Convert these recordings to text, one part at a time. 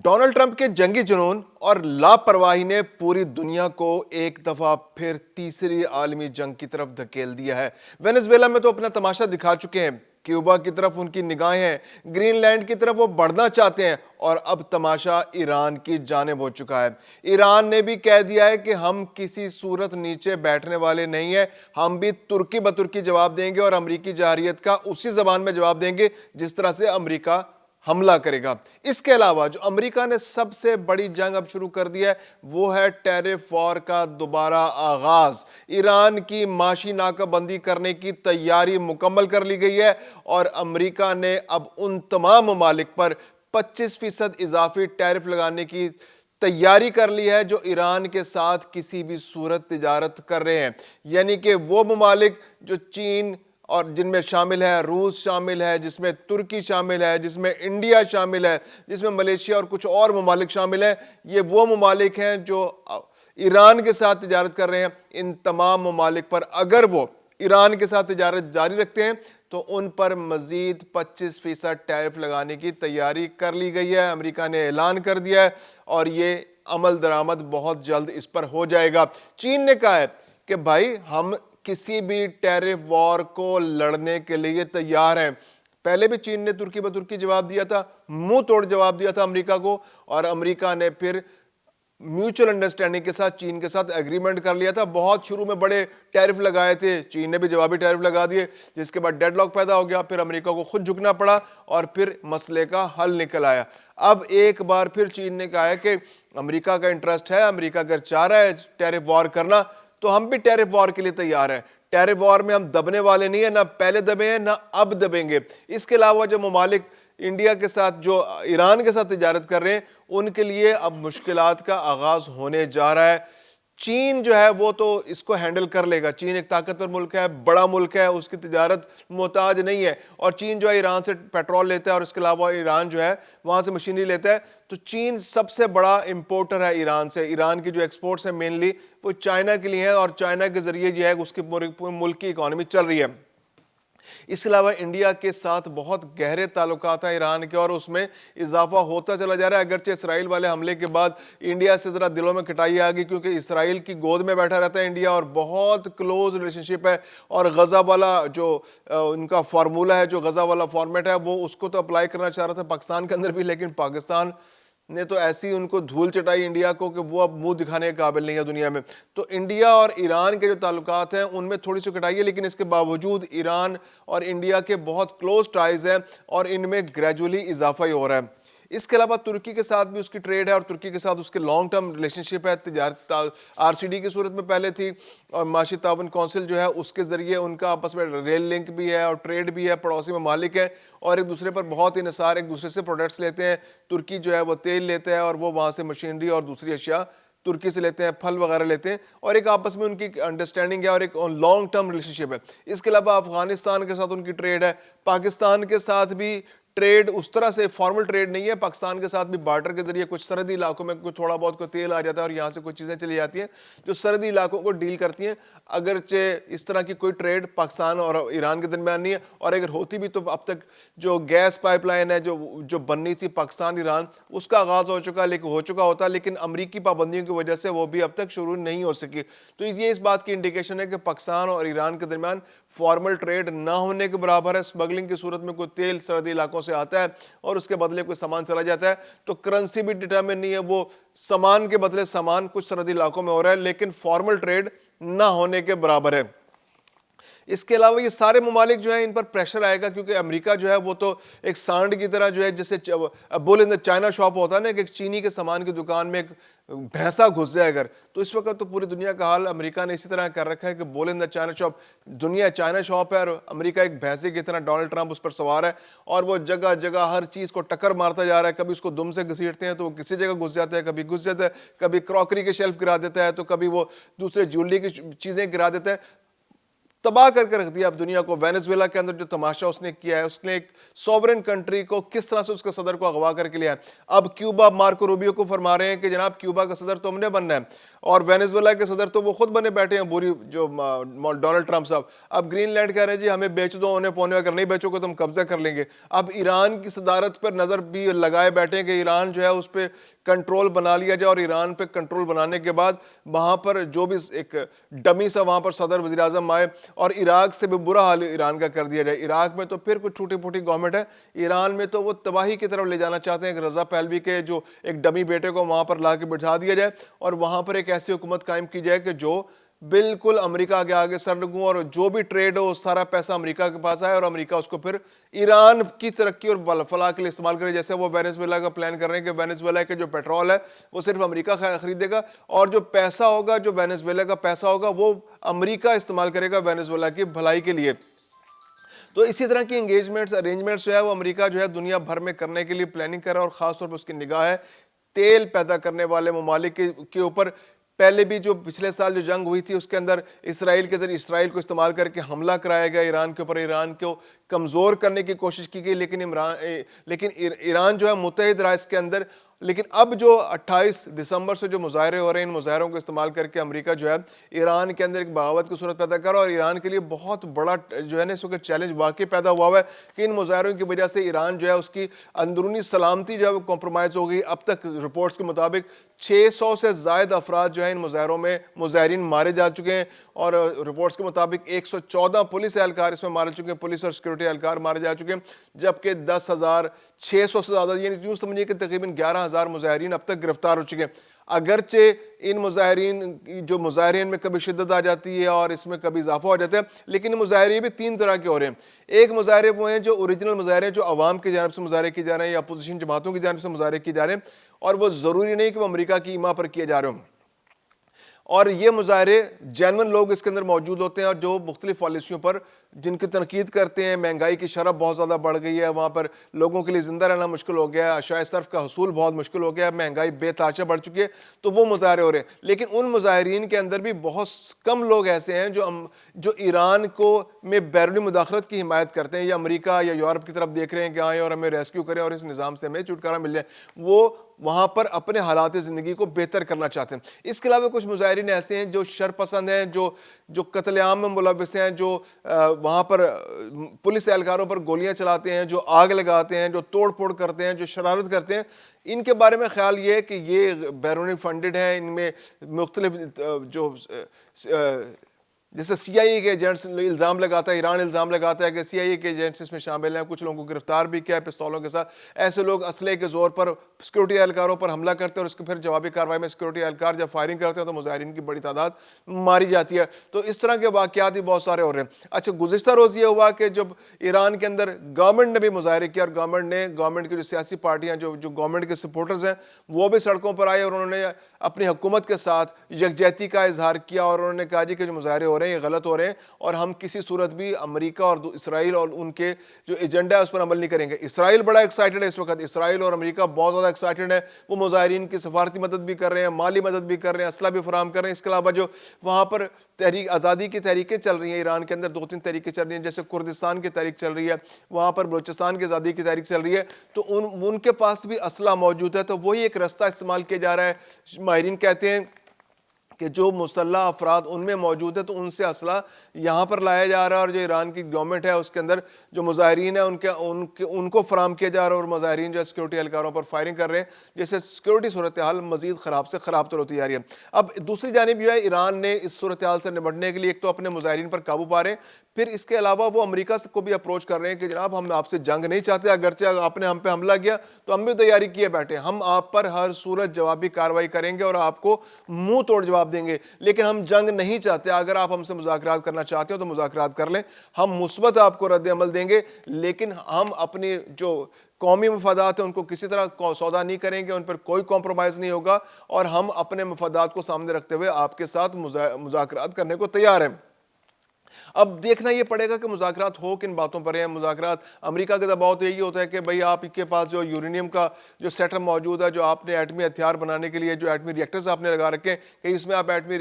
Donald Trump کے جنگی جنون اور لاپرواہی نے پوری دنیا کو ایک دفعہ پھر تیسری عالمی جنگ کی طرف دھکیل دیا ہے۔ وینزویلا میں تو اپنا تماشا دکھا چکے ہیں، کیوبا کی طرف ان کی نگاہیں ہیں، گرین لینڈ کی طرف وہ بڑھنا چاہتے ہیں، اور اب تماشا ایران کی جانب ہو چکا ہے۔ ایران نے بھی کہہ دیا ہے کہ ہم کسی صورت نیچے بیٹھنے والے نہیں ہیں، ہم بھی ترکی بترکی جواب دیں گے اور امریکی جارحیت کا اسی زبان میں جواب دیں گے جس طرح سے امریکہ حملہ کرے گا۔ اس کے علاوہ جو امریکہ نے سب سے بڑی جنگ اب شروع کر دی ہے وہ ہے ٹیرف وار کا دوبارہ آغاز۔ ایران کی معاشی ناکہ بندی کرنے کی تیاری مکمل کر لی گئی ہے، اور امریکہ نے اب ان تمام ممالک پر 25% اضافی ٹیرف لگانے کی تیاری کر لی ہے جو ایران کے ساتھ کسی بھی صورت تجارت کر رہے ہیں۔ یعنی کہ وہ ممالک جو چین اور جن میں شامل ہے روس شامل ہے، جس میں ترکی شامل ہے، جس میں انڈیا شامل ہے، جس میں ملیشیا اور کچھ اور ممالک شامل ہیں، یہ وہ ممالک ہیں جو ایران کے ساتھ تجارت کر رہے ہیں۔ ان تمام ممالک پر اگر وہ ایران کے ساتھ تجارت جاری رکھتے ہیں تو ان پر مزید 25% ٹیرف لگانے کی تیاری کر لی گئی ہے۔ امریکہ نے اعلان کر دیا ہے اور یہ عمل درآمد بہت جلد اس پر ہو جائے گا۔ چین نے کہا ہے کہ بھائی ہم کسی بھی ٹیرف وار کو لڑنے کے لیے تیار ہیں۔ پہلے بھی چین نے ترکی بترکی جواب دیا تھا، منہ توڑ جواب دیا تھا امریکہ کو، اور امریکہ نے پھر میوچل انڈرسٹینڈنگ کے ساتھ چین کے ساتھ ایگریمنٹ کر لیا تھا۔ بہت شروع میں بڑے ٹیرف لگائے تھے، چین نے بھی جوابی ٹیرف لگا دیے، جس کے بعد ڈیڈ لاک پیدا ہو گیا، پھر امریکہ کو خود جھکنا پڑا اور پھر مسئلے کا حل نکل آیا۔ اب ایک بار پھر چین نے کہا ہے کہ امریکہ کا انٹرسٹ ہے، امریکہ اگر چاہ رہا ہے ٹیرف وار کرنا تو ہم بھی ٹیرف وار کے لیے تیار ہیں۔ ٹیرف وار میں ہم دبنے والے نہیں ہیں، نہ پہلے دبے ہیں نہ اب دبیں گے۔ اس کے علاوہ جو ممالک انڈیا کے ساتھ جو ایران کے ساتھ تجارت کر رہے ہیں ان کے لیے اب مشکلات کا آغاز ہونے جا رہا ہے۔ چین جو ہے وہ تو اس کو ہینڈل کر لے گا، چین ایک طاقتور ملک ہے، بڑا ملک ہے، اس کی تجارت محتاج نہیں ہے، اور چین جو ہے ایران سے پیٹرول لیتا ہے، اور اس کے علاوہ ایران جو ہے وہاں سے مشینری لیتا ہے، تو چین سب سے بڑا امپورٹر ہے ایران سے۔ ایران کی جو ایکسپورٹس ہیں مینلی وہ چائنا کے لیے ہیں، اور چائنا کے ذریعے جو ہے اس کی ملک کی اکانومی چل رہی ہے۔ اس کے علاوہ انڈیا کے ساتھ بہت گہرے تعلقات ہیں ایران کے، اور اس میں اضافہ ہوتا چلا جا رہا ہے۔ اگرچہ اسرائیل والے حملے کے بعد انڈیا سے ذرا دلوں میں کٹائی آ گئی، کیونکہ اسرائیل کی گود میں بیٹھا رہتا ہے انڈیا، اور بہت کلوز ریلیشن شپ ہے، اور غزہ والا جو ان کا فارمولہ ہے، جو غزہ والا فارمیٹ ہے، وہ اس کو تو اپلائی کرنا چاہ رہا تھا پاکستان کے اندر بھی، لیکن پاکستان نے تو ایسی ان کو دھول چٹائی انڈیا کو کہ وہ اب منہ دکھانے کے قابل نہیں ہے دنیا میں۔ تو انڈیا اور ایران کے جو تعلقات ہیں ان میں تھوڑی سی کٹائی ہے، لیکن اس کے باوجود ایران اور انڈیا کے بہت کلوز ٹائز ہیں، اور ان میں گریجولی اضافہ ہی ہو رہا ہے۔ اس کے علاوہ ترکی کے ساتھ بھی اس کی ٹریڈ ہے، اور ترکی کے ساتھ اس کے لانگ ٹرم ریلیشن شپ ہے، تجارت RCD کی صورت میں پہلے تھی، اور معاشی تعاون کونسل جو ہے اس کے ذریعے ان کا آپس میں ریل لنک بھی ہے اور ٹریڈ بھی ہے، پڑوسی ممالک ہیں، اور ایک دوسرے پر بہت انحصار، ایک دوسرے سے پروڈکٹس لیتے ہیں۔ ترکی جو ہے وہ تیل لیتا ہے، اور وہ وہاں سے مشینری اور دوسری اشیاء ترکی سے لیتے ہیں، پھل وغیرہ لیتے ہیں، اور ایک آپس میں ان کی انڈرسٹینڈنگ ہے اور ایک لانگ ٹرم ریلیشن شپ ہے۔ اس کے علاوہ افغانستان کے ساتھ ان کی ٹریڈ ہے، پاکستان کے ساتھ بھی ٹریڈ اس طرح سے فارمل ٹریڈ نہیں ہے، پاکستان کے ساتھ بھی بارڈر کے ذریعے کچھ سرحدی علاقوں میں کچھ تھوڑا بہت کوئی تیل آ جاتا ہے، اور یہاں سے کچھ چیزیں چلی جاتی ہیں جو سرحدی علاقوں کو ڈیل کرتی ہیں۔ اگرچہ اس طرح کی کوئی ٹریڈ پاکستان اور ایران کے درمیان نہیں ہے، اور اگر ہوتی بھی تو اب تک جو گیس پائپ لائن ہے جو بننی تھی پاکستان ایران، اس کا آغاز ہو چکا ہوتا، لیکن امریکی پابندیوں کی وجہ سے وہ بھی اب تک شروع نہیں ہو سکی۔ تو یہ اس بات کی انڈیکیشن ہے کہ پاکستان اور ایران کے درمیان فارمل ٹریڈ نہ ہونے کے برابر ہے۔ اسمگلنگ کی صورت میں کوئی تیل سرحدی علاقوں سے آتا ہے اور اس کے بدلے کوئی سامان چلا جاتا ہے، تو کرنسی بھی ڈٹرمن نہیں ہے، وہ سامان کے بدلے سامان کچھ سرحدی علاقوں میں ہو رہا ہے، لیکن فارمل ٹریڈ نہ ہونے کے برابر ہے۔ اس کے علاوہ یہ سارے ممالک جو ہیں ان پر پریشر آئے گا، کیونکہ امریکہ جو ہے وہ تو ایک سانڈ کی طرح جو ہے، جیسے بول ان دا چائنا شاپ ہوتا ہے نا، کہ ایک چینی کے سامان کی دکان میں ایک بھینسا گھس جائے اگر، تو اس وقت تو پوری دنیا کا حال امریکہ نے اسی طرح کر رکھا ہے کہ بول ان دا چائنا شاپ، دنیا چائنا شاپ ہے، اور امریکہ ایک بھینسے کی طرح ڈونلڈ ٹرمپ اس پر سوار ہے، اور وہ جگہ جگہ ہر چیز کو ٹکر مارتا جا رہا ہے۔ کبھی اس کو دم سے گھسیٹتے ہیں تو وہ کسی جگہ گھس جاتا ہے، کبھی گھس جاتا ہے، کبھی کراکری کے شیلف گرا دیتا ہے، تو کبھی وہ دوسرے جیولری کی چیزیں گرا دیتا ہے۔ تباہ کر کے رکھ دیا اب دنیا کو. وینزویلا کے اندر جو تماشا اس نے کیا ہے, اس نے ایک سوورن کنٹری کو کس طرح سے اس کے صدر کو اغوا کر کے لیا ہے. اب کیوبا مارکو روبیو کو فرما رہے ہیں کہ جناب کیوبا کا صدر تو ہم نے بننا ہے, اور وینزویلا کے صدر تو وہ خود بنے بیٹھے ہیں بوری جو ڈونلڈ ٹرمپ صاحب. اب گرین لینڈ کہہ رہے ہیں جی ہمیں بیچ دو اونے پونے, اگر نہیں بیچو گے تو ہم قبضہ کر لیں گے. اب ایران کی صدارت پر نظر بھی لگائے بیٹھے ہیں کہ ایران جو ہے اس پہ کنٹرول بنا لیا جائے, اور ایران پہ کنٹرول بنانے کے بعد وہاں پر جو بھی ایک ڈمی سا وہاں پر صدر وزیر اعظم آئے, اور عراق سے بھی برا حال ایران کا کر دیا جائے. عراق میں تو پھر کچھ ٹوٹی پھوٹی گورنمنٹ ہے, ایران میں تو وہ تباہی کی طرف لے جانا چاہتے ہیں کہ رضا پہلوی کے جو ایک ڈمی بیٹے کو وہاں پر لا کے بٹھا دیا جائے, اور وہاں پر ایک ایسی حکومت قائم کی جائے کہ جو بالکل امریکہ کے آگے سر لگوں, اور جو بھی ٹریڈ ہو سارا پیسہ امریکہ کے پاس آئے, اور امریکہ اس کو پھر ایران کی ترقی اور فلاح کے لیے استعمال کرے. جیسے وہ وینزویلا کا پلان کر رہے ہیں کہ وینزویلا کے جو پیٹرول ہے وہ صرف امریکہ خریدے گا, اور جو پیسہ ہوگا, جو وینزویلا کا پیسہ ہوگا, وہ امریکہ استعمال کرے گا وینزویلا کی بھلائی کے لیے. تو اسی طرح کی انگیجمنٹس ارینجمنٹس جو ہے وہ امریکہ جو ہے دنیا بھر میں کرنے کے لیے پلاننگ کر رہا ہے, اور خاص طور پر اس کی نگاہ ہے تیل پیدا کرنے والے ممالک کے اوپر. پہلے بھی جو پچھلے سال جو جنگ ہوئی تھی اس کے اندر اسرائیل کے ذریعے اسرائیل کو استعمال کر کے حملہ کرایا گیا ایران کے اوپر, ایران کو کمزور کرنے کی کوشش کی گئی, لیکن ایران جو ہے متحد رہا اس کے اندر. لیکن اب جو 28 دسمبر سے جو مظاہرے ہو رہے ہیں, ان مظاہروں کو استعمال کر کے امریکہ جو ہے ایران کے اندر ایک بغاوت کی صورت پیدا کر رہا ہے, اور ایران کے لیے بہت بڑا جو ہے نا اس وقت چیلنج واقعی پیدا ہوا ہے کہ ان مظاہروں کی وجہ سے ایران جو ہے اس کی اندرونی سلامتی جو ہے وہ کمپرومائز ہو گئی. اب تک رپورٹس کے مطابق 600 سے زائد افراد جو ہیں ان مظاہروں میں مظاہرین مارے جا چکے ہیں, اور رپورٹس کے مطابق 114 پولیس اہلکار اس میں مارے چکے ہیں, پولیس اور سیکورٹی اہلکار مارے جا چکے ہیں, جبکہ 10,600 سے زیادہ, یعنی یوں سمجھیے کہ تقریباً 11,000 مظاہرین اب تک گرفتار ہو چکے ہیں. اگرچہ ان مظاہرین میں کبھی شدت آ جاتی ہے اور اس میں کبھی اضافہ ہو جاتا ہے, لیکن مظاہرے بھی 3 طرح کے ہو رہے ہیں. ایک مظاہرے وہ ہیں جو اوریجنل مظاہرے ہیں, جو عوام کی جانب سے مظاہرے کیے جا رہے ہیں یا اپوزیشن جماعتوں کی جانب سے مظاہرے کیے جا رہے ہیں, اور وہ ضروری نہیں کہ وہ امریکہ کی ایما پر کیے جا رہے ہوں. اور یہ مظاہرے جینون لوگ اس کے اندر موجود ہوتے ہیں, اور جو مختلف پالیسیوں پر جن کی تنقید کرتے ہیں. مہنگائی کی شرح بہت زیادہ بڑھ گئی ہے, وہاں پر لوگوں کے لیے زندہ رہنا مشکل ہو گیا ہے, اشیاء صرف کا حصول بہت مشکل ہو گیا ہے, مہنگائی بے تحاشا بڑھ چکی ہے, تو وہ مظاہرے ہو رہے ہیں. لیکن ان مظاہرین کے اندر بھی بہت کم لوگ ایسے ہیں جو ایران کو میں بیرونی مداخلت کی حمایت کرتے ہیں, یا امریکہ یا یورپ کی طرف دیکھ رہے ہیں کہ آئیں اور ہمیں ریسکیو کریں اور اس نظام سے ہمیں چھٹکارا مل جائے. وہ وہاں پر اپنے حالات زندگی کو بہتر کرنا چاہتے ہیں. اس کے علاوہ کچھ مظاہرین ایسے ہیں جو شر پسند ہیں, جو قتل عام میں ملوث ہیں, جو وہاں پر پولیس اہلکاروں پر گولیاں چلاتے ہیں, جو آگ لگاتے ہیں, جو توڑ پھوڑ کرتے ہیں, جو شرارت کرتے ہیں. ان کے بارے میں خیال یہ ہے کہ یہ بیرونی فنڈڈ ہیں, ان میں مختلف جو جیسے سی آئی اے کے ایجنٹس الزام لگاتا ہے, ایران الزام لگاتا ہے کہ سی آئی اے کے ایجنٹس اس میں شامل ہیں, کچھ لوگوں کو گرفتار بھی کیا ہے پستولوں کے ساتھ. ایسے لوگ اسلحے کے زور پر سیکورٹی اہلکاروں پر حملہ کرتے ہیں, اور اس کے پھر جوابی کارروائی میں سیکورٹی اہلکار جب فائرنگ کرتے ہیں تو مظاہرین کی بڑی تعداد ماری جاتی ہے. تو اس طرح کے واقعات بھی بہت سارے ہو رہے ہیں. اچھا, گزشتہ روز یہ ہوا کہ جب ایران کے اندر گورنمنٹ نے بھی مظاہرے کیا, اور گورنمنٹ کی جو سیاسی پارٹیاں جو گورنمنٹ کے سپورٹرز ہیں وہ بھی سڑکوں پر آئے, اور انہوں نے اپنی حکومت کے ساتھ یکجہتی کا اظہار کیا, اور انہوں نے کہا جی کہ جو مظاہرے ہو رہے ہیں یہ غلط ہو رہے ہیں, اور ہم کسی صورت بھی امریکہ اور اسرائیل اور ان کے جو ایجنڈا ہے اس پر عمل نہیں کریں گے. اسرائیل بڑا ایکسائٹڈ ہے اس وقت, اسرائیل اور امریکہ بہت زیادہ ایکسائٹڈ ہے. وہ مظاہرین کی سفارتی مدد بھی کر رہے ہیں, مالی مدد بھی کر رہے ہیں, اسلحہ بھی فراہم کر رہے ہیں. اس کے علاوہ جو وہاں پر تحریک آزادی کی تحریکیں چل رہی ہیں ایران کے اندر, 2-3 تحریکیں چل رہی ہیں, جیسے کردستان کی تحریک چل رہی ہے, وہاں پر بلوچستان کی آزادی کی تحریک چل رہی ہے, تو ان کے پاس بھی اسلحہ موجود ہے. تو وہی ایک رستہ استعمال کیا جا رہا ہے. ماہرین کہتے ہیں کہ جو مسلح افراد ان میں موجود ہے تو ان سے اسلحہ یہاں پر لایا جا رہا ہے, اور جو ایران کی گورنمنٹ ہے اس کے اندر جو مظاہرین ہیں ان کو فراہم کیا جا رہا ہے, اور مظاہرین جو سیکورٹی اہلکاروں پر فائرنگ کر رہے ہیں, جس سے سیکورٹی صورتحال مزید خراب سے خراب تر ہوتی جا رہی ہے. اب دوسری جانب یہ ہے, ایران نے اس صورتحال سے نمٹنے کے لیے ایک تو اپنے مظاہرین پر قابو پا رہے ہیں, پھر اس کے علاوہ وہ امریکہ کو بھی اپروچ کر رہے ہیں کہ جناب ہم آپ سے جنگ نہیں چاہتے, اگرچہ آپ نے ہم پہ حملہ کیا تو ہم بھی تیاری کیے بیٹھے, ہم آپ پر ہر صورت جوابی کارروائی کریں گے اور آپ کو منہ توڑ جواب دیں گے, لیکن ہم جنگ نہیں چاہتے. اگر آپ ہم سے مذاکرات کرنا چاہتے ہو تو مذاکرات کر لیں, ہم مثبت آپ کو رد عمل دیں گے, لیکن ہم اپنی جو قومی مفادات ہیں ان کو کسی طرح سودا نہیں کریں گے, ان پر کوئی کمپرومائز نہیں ہوگا, اور ہم اپنے مفادات کو سامنے رکھتے ہوئے آپ کے ساتھ مذاکرات کرنے کو تیار ہیں. اب دیکھنا یہ پڑے گا کہ مذاکرات ہو کن باتوں پر ہیں. مذاکرات امریکہ کا دباؤ تو یہی ہوتا ہے کہ بھئی آپ کے پاس جو یورینیم کا جو سیٹ اپ موجود ہے, جو آپ نے ایٹمی ہتھیار بنانے کے لیے جو ایٹمی ریئیکٹرز آپ نے لگا رکھے ہیں, کہ اس میں آپ ایٹمی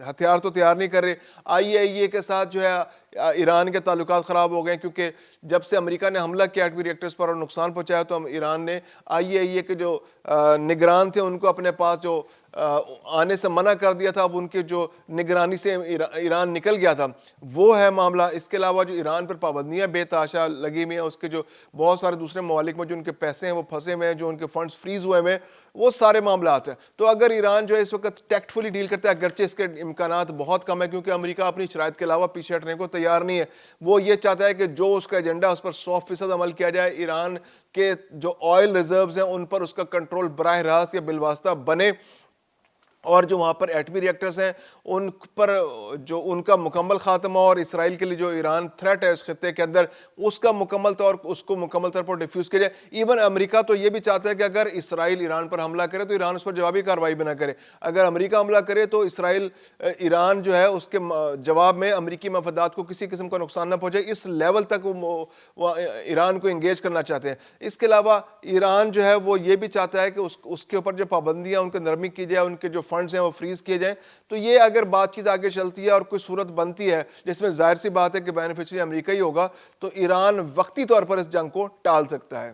ہتھیار تو تیار نہیں کر رہے. IAEA کے ساتھ جو ہے ایران کے تعلقات خراب ہو گئے کیونکہ جب سے امریکہ نے حملہ کیا ایٹمی ریئیکٹرز پر اور نقصان پہنچایا تو ایران نے IAEA کے جو نگران تھے ان کو اپنے پاس جو آنے سے منع کر دیا تھا. اب ان کے جو نگرانی سے ایران نکل گیا تھا وہ ہے معاملہ. اس کے علاوہ جو ایران پر پابندیاں بے تحاشا لگی ہوئی ہیں, اس کے جو بہت سارے دوسرے ممالک میں جو ان کے پیسے ہیں وہ پھنسے ہوئے ہیں, جو ان کے فنڈز فریز ہوئے ہیں, وہ سارے معاملات ہیں. تو اگر ایران جو ہے اس وقت ٹیکٹفلی ڈیل کرتا ہے, اگرچہ اس کے امکانات بہت کم ہے کیونکہ امریکہ اپنی شرائط کے علاوہ پیچھے ہٹنے کو تیار نہیں ہے. وہ یہ چاہتا ہے کہ جو اس کا ایجنڈا اس پر 100% عمل کیا جائے, ایران کے جو آئل ریزروز ہیں ان پر اس کا کنٹرول براہ راست یا بالواسطہ بنے, اور جو وہاں پر ایٹمی ریئیکٹرز ہیں ان پر جو ان کا مکمل خاتمہ, اور اسرائیل کے لیے جو ایران تھریٹ ہے اس خطے کے اندر اس کا مکمل طور پر ڈیفیوز کیا جائے. ایون امریکہ تو یہ بھی چاہتا ہے کہ اگر اسرائیل ایران پر حملہ کرے تو ایران اس پر جوابی کارروائی بھی نہ کرے. اگر امریکہ حملہ کرے تو ایران جو ہے اس کے جواب میں امریکی مفادات کو کسی قسم کا نقصان نہ پہنچے. اس لیول تک وہ ایران کو انگیج کرنا چاہتے ہیں. اس کے علاوہ ایران جو ہے وہ یہ بھی چاہتا ہے کہ اس کے اوپر جو پابندیاں ان کی نرمی کی جائے, ان کے جو فنڈز ہیں وہ فریز کیے جائیں. تو یہ اگر بات چیت آگے چلتی ہے اور کوئی صورت بنتی ہے جس میں ظاہر سی بات ہے کہ بینیفیشری امریکہ ہی ہوگا, تو ایران وقتی طور پر اس جنگ کو ٹال سکتا ہے.